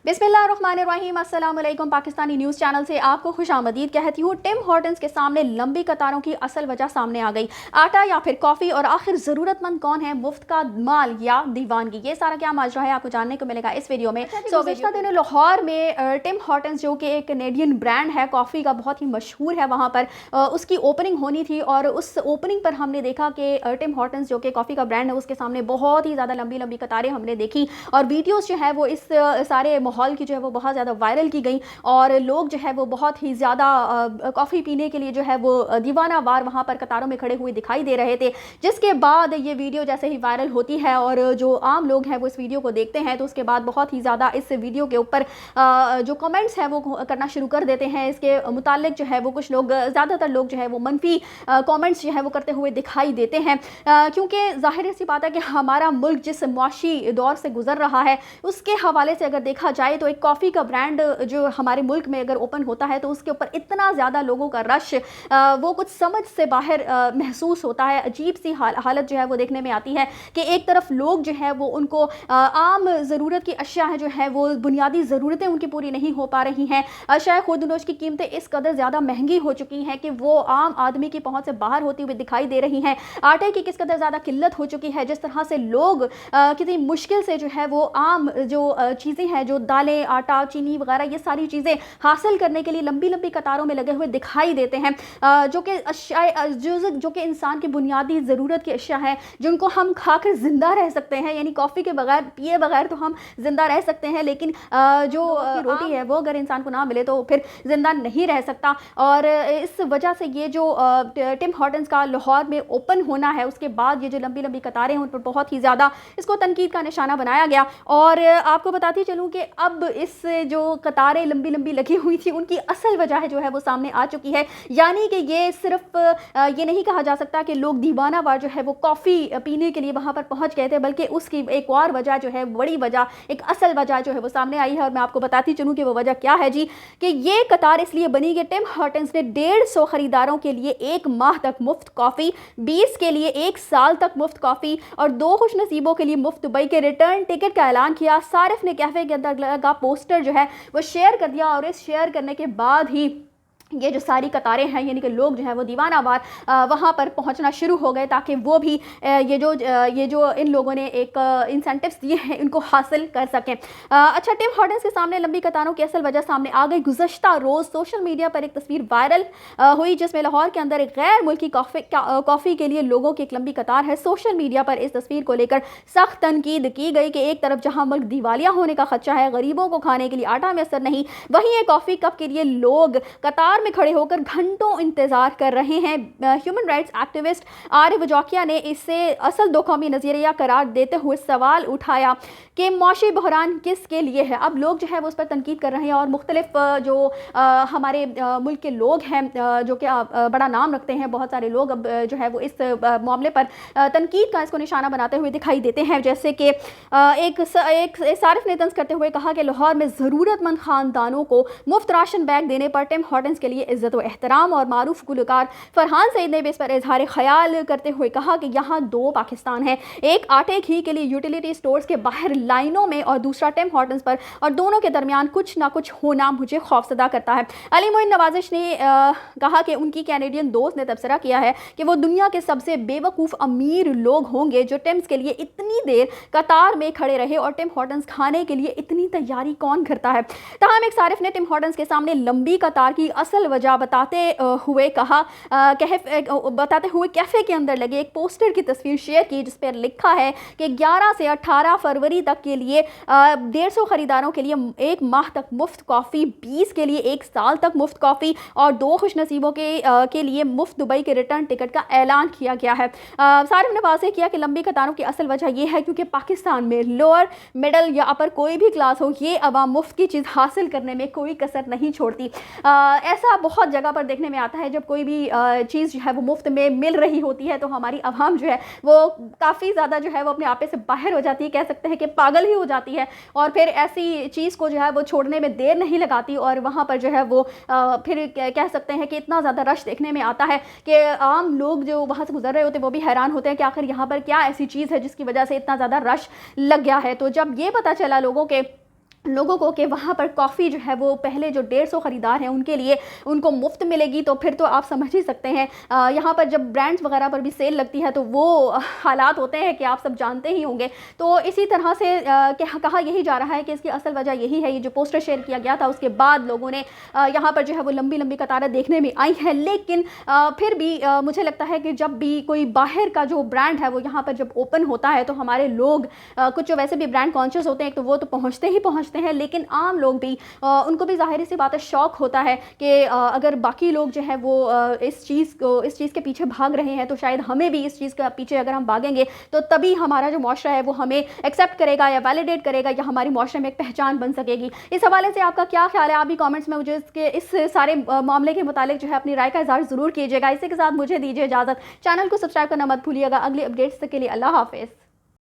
बिस्मिल्लाहिर्रहमानिर्रहीम, अस्सलाम वालेकुम। पाकिस्तानी न्यूज़ चैनल से आपको खुशामदीद कहती हूँ। टिम हॉर्टन्स के सामने लंबी कतारों की असल वजह सामने आ गई। आटा या फिर कॉफ़ी, और आखिर ज़रूरतमंद कौन है, मुफ्त का माल या दीवानगी, ये सारा क्या माजरा है आपको जानने को मिलेगा इस वीडियो में। गुज़श्ता दिनों लाहौर में टिम हॉर्टन्स जो कि एक कैनेडियन ब्रांड है कॉफ़ी का, बहुत ही मशहूर है, वहाँ पर उसकी ओपनिंग होनी थी। और उस ओपनिंग पर हमने देखा कि टिम हॉर्टन्स जो कि कॉफ़ी का ब्रांड है उसके सामने बहुत ही ज़्यादा लंबी लंबी कतारें हमने देखी, और वीडियोज़ जो है वो इस सारे माहौल की जो है वो बहुत ज़्यादा वायरल की गई, और लोग जो है वो बहुत ही ज़्यादा कॉफ़ी पीने के लिए जो है वो दीवाना वार वहाँ पर कतारों में खड़े हुए दिखाई दे रहे थे। जिसके बाद ये वीडियो जैसे ही वायरल होती है और जो आम लोग हैं वो इस वीडियो को देखते हैं, तो उसके बाद बहुत ही ज़्यादा इस वीडियो के ऊपर जो कमेंट्स हैं वो करना शुरू कर देते हैं। इसके मुतालिक जो है वो कुछ लोग, ज़्यादातर लोग जो है वो मनफी कमेंट्स जो है वो करते हुए दिखाई देते हैं, क्योंकि ज़ाहिर सी बात है कि हमारा मुल्क जिस मुआशी दौर से गुजर रहा है उसके हवाले से अगर देखा जाए तो एक कॉफ़ी का ब्रांड जो हमारे मुल्क में अगर ओपन होता है तो उसके ऊपर इतना ज़्यादा लोगों का रश, वो कुछ समझ से बाहर महसूस होता है। अजीब सी हालत जो है वो देखने में आती है कि एक तरफ लोग जो है वो उनको आम ज़रूरत की अशिया है जो है वो बुनियादी ज़रूरतें उनकी पूरी नहीं हो पा रही हैं। अशिया खुर्दनोश की कीमतें इस कदर ज़्यादा महंगी हो चुकी हैं कि वो आम आदमी की पहुँच से बाहर होती हुई दिखाई दे रही हैं। आटे की किस कदर ज़्यादा किल्लत हो चुकी है, जिस तरह से लोग कितनी मुश्किल से जो है वो आम जो चीज़ें हैं, जो दालें, आटा, चीनी वगैरह, ये सारी चीज़ें हासिल करने के लिए लंबी लंबी कतारों में लगे हुए दिखाई देते हैं, जो कि अशिया जो कि इंसान की बुनियादी ज़रूरत की अशिया है, जिनको हम खाकर ज़िंदा रह सकते हैं। यानी कॉफ़ी के बगैर, पिए बगैर तो हम ज़िंदा रह सकते हैं, लेकिन जो रोटी है वो अगर इंसान को ना मिले तो फिर ज़िंदा नहीं रह सकता। और इस वजह से ये जो टिम हॉर्टन्स का लाहौर में ओपन होना है, उसके बाद ये जो लंबी लंबी कतारें हैं उन पर बहुत ही ज़्यादा इसको तनकीद का निशाना बनाया गया। और आपको बताती चलूँ कि अब इस जो कतारें लंबी लंबी लगी हुई थी उनकी असल वजह जो है वो सामने आ चुकी है। यानी कि ये सिर्फ ये नहीं कहा जा सकता कि लोग दीवाना वार जो है वो कॉफ़ी पीने के लिए वहाँ पर पहुँच गए थे, बल्कि उसकी एक और वजह जो है, बड़ी वजह, एक असल वजह जो है वो सामने आई है। और मैं आपको बताती चलूँ कि वो वजह क्या है जी, कि ये कतार इसलिए बनी कि टिम हॉर्टन्स ने 150 ख़रीदारों के लिए 1 माह तक मुफ्त कॉफ़ी, 20 के लिए 1 साल तक मुफ्त कॉफ़ी और 2 खुशनसीबों के लिए मुफ्त दुबई के रिटर्न टिकट का ऐलान किया। सारिफ ने कैफ़े के अंदर लगा पोस्टर जो है वो शेयर कर दिया, और इस शेयर करने के बाद ही ये जो सारी कतारें हैं, यानी कि लोग जो है वो दीवाना वार वहाँ पर पहुँचना शुरू हो गए, ताकि वो भी ये जो इन लोगों ने एक इंसेंटिव्स दिए हैं इनको हासिल कर सकें। अच्छा, टिम हॉर्टन्स के सामने लंबी कतारों की असल वजह सामने आ गई। गुज़श्ता रोज़ सोशल मीडिया पर एक तस्वीर वायरल हुई जिसमें लाहौर के अंदर एक गैर मुल्की कॉफ़ी के लिए लोगों की एक लंबी कतार है। सोशल मीडिया पर इस तस्वीर को लेकर सख्त तनकीद की गई कि एक तरफ जहाँ मुल्क दिवालिया होने का खदशा है, गरीबों को खाने के लिए आटा मैसर नहीं, वहीं एक कॉफ़ी कप के लिए लोग कतार में खड़े होकर घंटों इंतजार कर रहे हैं। Human rights activist Arif Jokia ने इसे असल दो कौमी नज़रिया करार देते हुए सवाल उठाया कि मौशी बहरान किसके लिए है। अब लोग जो है वो उस पर तनकीद कर रहे हैं, और मुख्तलिफ जो हमारे मुल्क के लोग हैं जो कि बड़ा नाम रखते हैं, बहुत सारे लोग अब जो है वो इस मामले पर तनकीद का इसको निशाना बनाते हुए दिखाई देते हैं। जैसे कि एक सारिफ ने तंज करते हुए कहा कि लाहौर में ज़रूरतमंद ख़ानदानों को मुफ्त राशन बैग देने पर टिम हॉर्टन्स के लिए इज़्ज़त व एहतराम, और मारूफ गुलकार फरहान सईद ने भी इस पर इजहार ख्याल करते हुए कहा कि यहाँ 2 पाकिस्तान है, एक आटे घी के लिए यूटिलिटी स्टोर्स के बाहर लाइनों में और दूसरा टिम हॉर्टन्स पर, और दोनों के दरमियान कुछ ना कुछ होना मुझे खौफजदा करता है। अली मोइन नवाजिश ने कहा कि उनकी कैनेडियन दोस्त ने तबसरा किया है कि वो दुनिया के सबसे बेवकूफ़ अमीर लोग होंगे जो टिम्स के लिए इतनी देर कतार में खड़े रहे, और टिम हॉर्टन्स खाने के लिए इतनी तैयारी कौन करता है। तमाम एक सारिफ ने टिम हॉर्टन्स के सामने लंबी कतार की असल वजह बताते हुए कैफ़े के अंदर लगे एक पोस्टर की तस्वीर शेयर की जिस पर लिखा है कि 11 से 18 फरवरी तक के लिए 150 ख़रीदारों के लिए 1 माह तक मुफ्त कॉफ़ी, 20 के लिए 1 साल तक मुफ्त कॉफ़ी और 2 खुशनसीबों के लिए मुफ्त दुबई के रिटर्न टिकट का ऐलान किया गया है। सारिफ ने वाज़ेह किया कि लंबी कतारों की असल वजह यह है क्योंकि पाकिस्तान में लोअर मिडल या अपर कोई भी क्लास हो, ये अवाम मुफ्त की चीज़ हासिल करने में कोई कसर नहीं छोड़ती। ऐसा बहुत जगह पर देखने में आता है, जब कोई भी चीज़ जो है वो मुफ्त में मिल रही होती है तो हमारी आवाम जो है वो काफ़ी ज़्यादा जो है वो अपने आपे से बाहर हो जाती है, कह सकते हैं कि पागल ही हो जाती है, और फिर ऐसी चीज़ को जो है वो छोड़ने में देर नहीं लगाती, और वहाँ पर जो है वो फिर कह सकते हैं कि इतना ज़्यादा रश देखने में आता है कि आम लोग जो वहाँ से गुजर रहे होते हैं वो भी हैरान होते हैं कि आखिर यहाँ पर क्या ऐसी चीज़ है जिसकी वजह से इतना ज़्यादा रश लग गया है। तो जब ये पता चला लोगों के लोगों को कि वहाँ पर कॉफ़ी जो है वो पहले जो 150 ख़रीदार हैं उनके लिए उनको मुफ्त मिलेगी, तो फिर तो आप समझ ही सकते हैं यहाँ पर जब ब्रांड्स वगैरह पर भी सेल लगती है तो वो हालात होते हैं कि आप सब जानते ही होंगे। तो इसी तरह से कहा यही जा रहा है कि इसकी असल वजह यही है, ये जो पोस्टर शेयर किया गया था उसके बाद लोगों ने यहाँ पर जो है वो लंबी लंबी कतारें देखने में आई हैं। लेकिन फिर भी मुझे लगता है कि जब भी कोई बाहर का जो ब्रांड है वो यहाँ पर जब ओपन होता है तो हमारे लोग कुछ जो वैसे भी ब्रांड कॉन्शियस होते हैं तो वो तो पहुँचते ही पहुँचते हैं, लेकिन आम लोग भी उनको भी ज़ाहिर सी बात है शौक होता है कि अगर बाकी लोग जो है वो इस चीज़ के पीछे भाग रहे हैं तो शायद हमें भी इस चीज़ के पीछे अगर हम भागेंगे तो तभी हमारा जो माशरा है वो हमें एक्सेप्ट करेगा या वैलिडेट करेगा या हमारी माशरे में एक पहचान बन सकेगी। इस हवाले से आपका क्या ख्याल है? आप भी कॉमेंट्स में मुझे इस सारे मामले के मुतालिक जो है अपनी राय का इज़हार ज़रूर कीजिएगा। इसी के साथ मुझे दीजिए इजाज़त। चैनल को सब्सक्राइब करना मत भूलिएगा। अगली अपडेट्स के लिए अल्लाह हाफ़िज़।